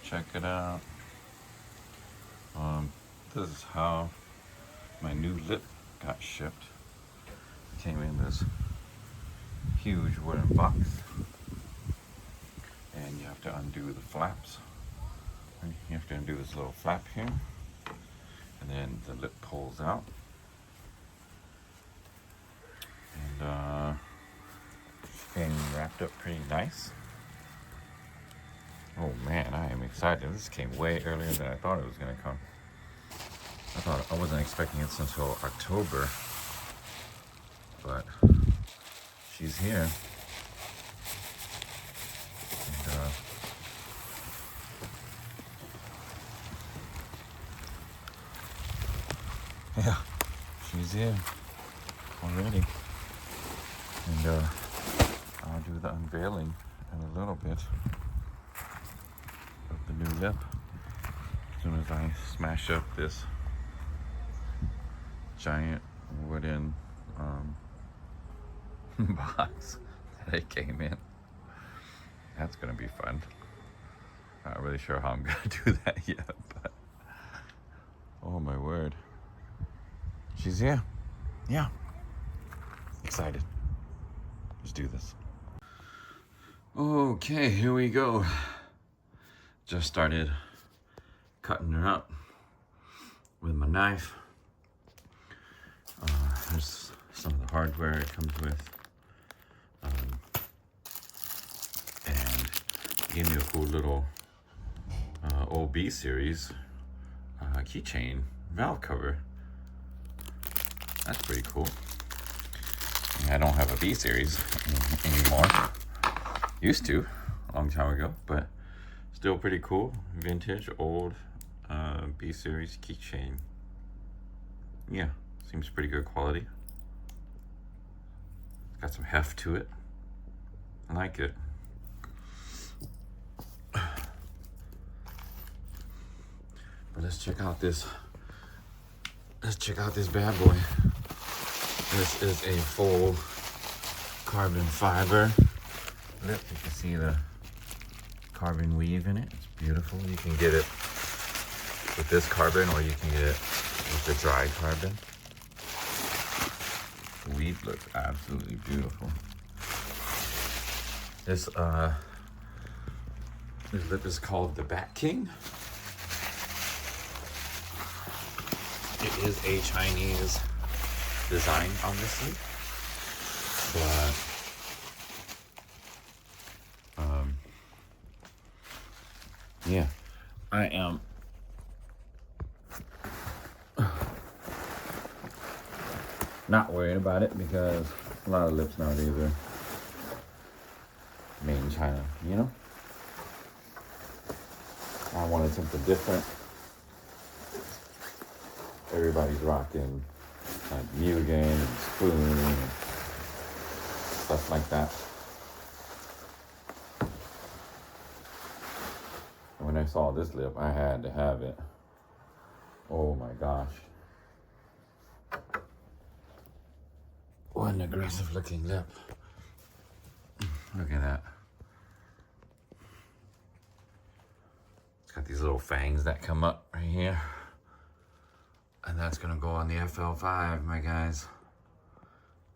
check it out. This is how my new lip got shipped. It came in this huge wooden box, and you have to undo the flaps. You have to undo this little flap here, and then the lip pulls out. And it's getting wrapped up pretty nice. Oh man, I am excited. This came way earlier than I thought it was gonna come. I wasn't expecting it until October, but she's here. And, yeah, she's here already. And I'll do the unveiling in a little bit of the new lip as soon as I smash up this giant wooden box that it came in. That's gonna be fun. Not really sure how I'm gonna do that yet, but oh my word. She's here. Yeah. Excited. Let's do this. Okay, here we go. Just started cutting her up with my knife. There's some of the hardware it comes with. And it gave me a cool little old B series keychain valve cover. That's pretty cool. I don't have a B series anymore. Used to, a long time ago, but still pretty cool. Vintage, old B series keychain. Yeah, seems pretty good quality. Got some heft to it. I like it. But let's check out this. Let's check out this bad boy. This is a full carbon fiber lip. You can see the carbon weave in it. It's beautiful. You can get it with this carbon, or you can get it with the dry carbon. The weave looks absolutely beautiful. This lip is called the Bat King. It is a Chinese design, obviously, but yeah, I am not worried about it because a lot of lips nowadays are made in China, you know? I wanted something different. Everybody's rocking like Mugen and Spoon and stuff like that. And when I saw this lip, I had to have it. Oh my gosh. What an aggressive looking lip. Look at that. It's got these little fangs that come up right here. And that's gonna go on the FL5, my guys.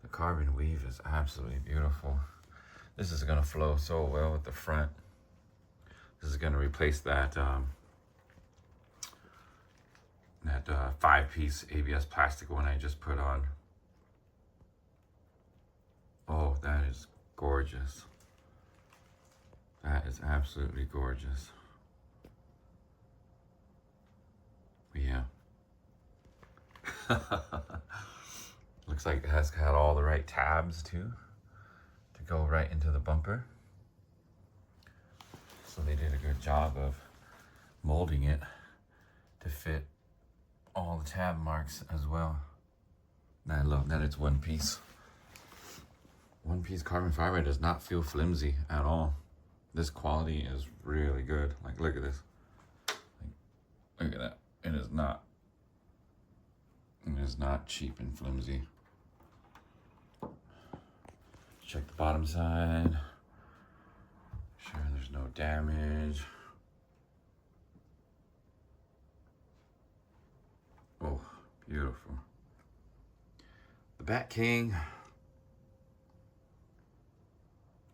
The carbon weave is absolutely beautiful. This is gonna flow so well with the front. This is gonna replace that 5-piece ABS plastic one I just put on. Oh, that is gorgeous. That is absolutely gorgeous. Yeah. Looks like it has got all the right tabs too to go right into the bumper. So they did a good job of molding it to fit all the tab marks as well. And I love that it's one piece. One piece carbon fiber does not feel flimsy at all. This quality is really good. Like, look at this. Look at that. It is not. It is not cheap and flimsy. Check the bottom side. Sure there's no damage. Beautiful. The Bat King.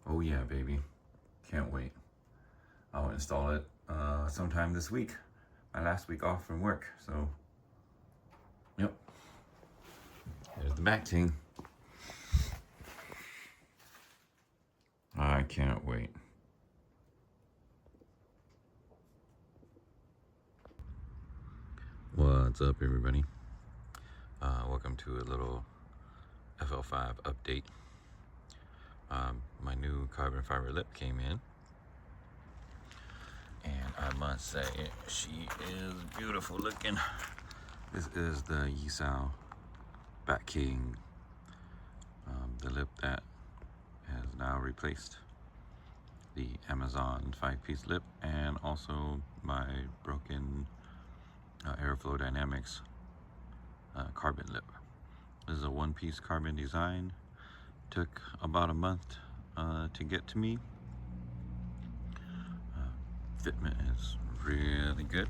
Oh yeah, baby. Can't wait. I'll install it sometime this week. My last week off from work, so yep. There's the Bat King. I can't wait. What's up, everybody? Welcome to a little FL5 update. My new carbon fiber lip came in, and I must say she is beautiful looking. This is the Yiso Bat King, the lip that has now replaced the Amazon 5-piece lip and also my broken Airflow Dynamics carbon lip. This is a one-piece carbon design. Took about a month to get to me. Fitment is really good.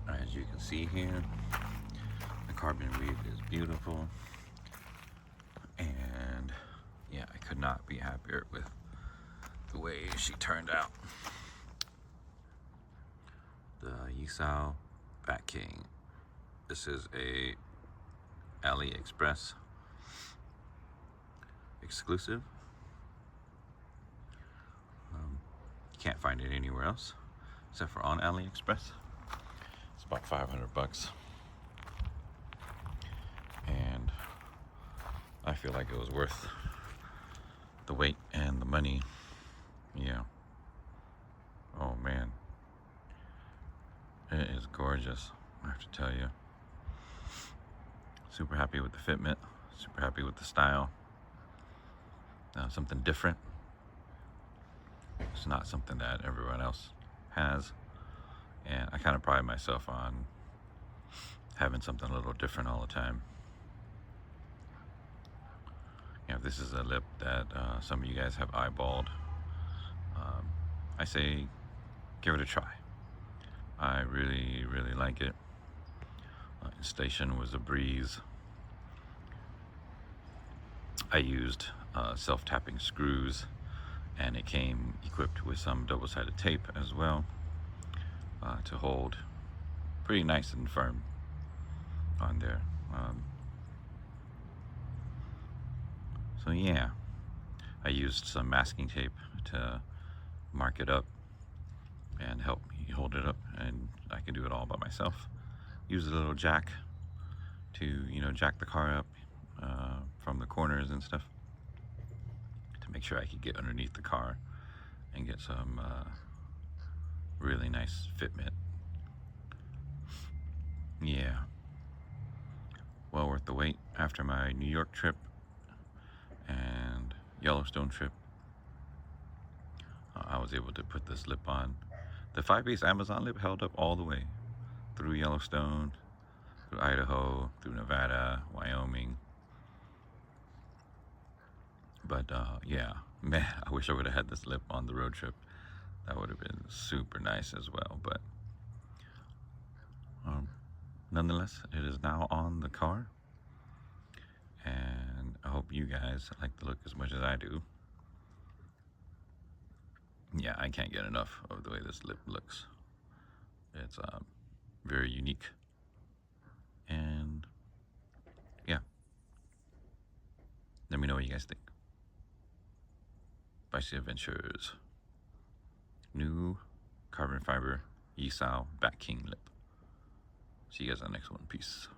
As you can see here, the carbon weave is beautiful, and yeah, I could not be happier with the way she turned out. The Yiso Bat King. This is a AliExpress exclusive. You can't find it anywhere else except for on AliExpress. It's about 500 bucks, and I feel like it was worth the wait and the money. Yeah. Oh man, it is gorgeous, I have to tell you. Super happy with the fitment, super happy with the style. Something different. It's not something that everyone else has, and I kind of pride myself on having something a little different all the time. If this is a lip that some of you guys have eyeballed, I say give it a try. I really, really like it. Installation was a breeze. I used self-tapping screws, and it came equipped with some double-sided tape as well to hold pretty nice and firm on there. So yeah, I used some masking tape to mark it up and help me hold it up, and I can do it all by myself. Use a little jack to, jack the car up from the corners and stuff to make sure I could get underneath the car and get some really nice fitment. Yeah, well worth the wait. After my New York trip and Yellowstone trip, I was able to put this lip on. The 5-piece Amazon lip held up all the way through Yellowstone, through Idaho, through Nevada, Wyoming. But yeah, man, I wish I would have had this lip on the road trip. That would have been super nice as well. But nonetheless, it is now on the car, and I hope you guys like the look as much as I do. Yeah, I can't get enough of the way this lip looks. It's very unique, and yeah, let me know what you guys think. Spicy Adventures. New carbon fiber Yiso Bat King lip. See you guys on the next one. Peace.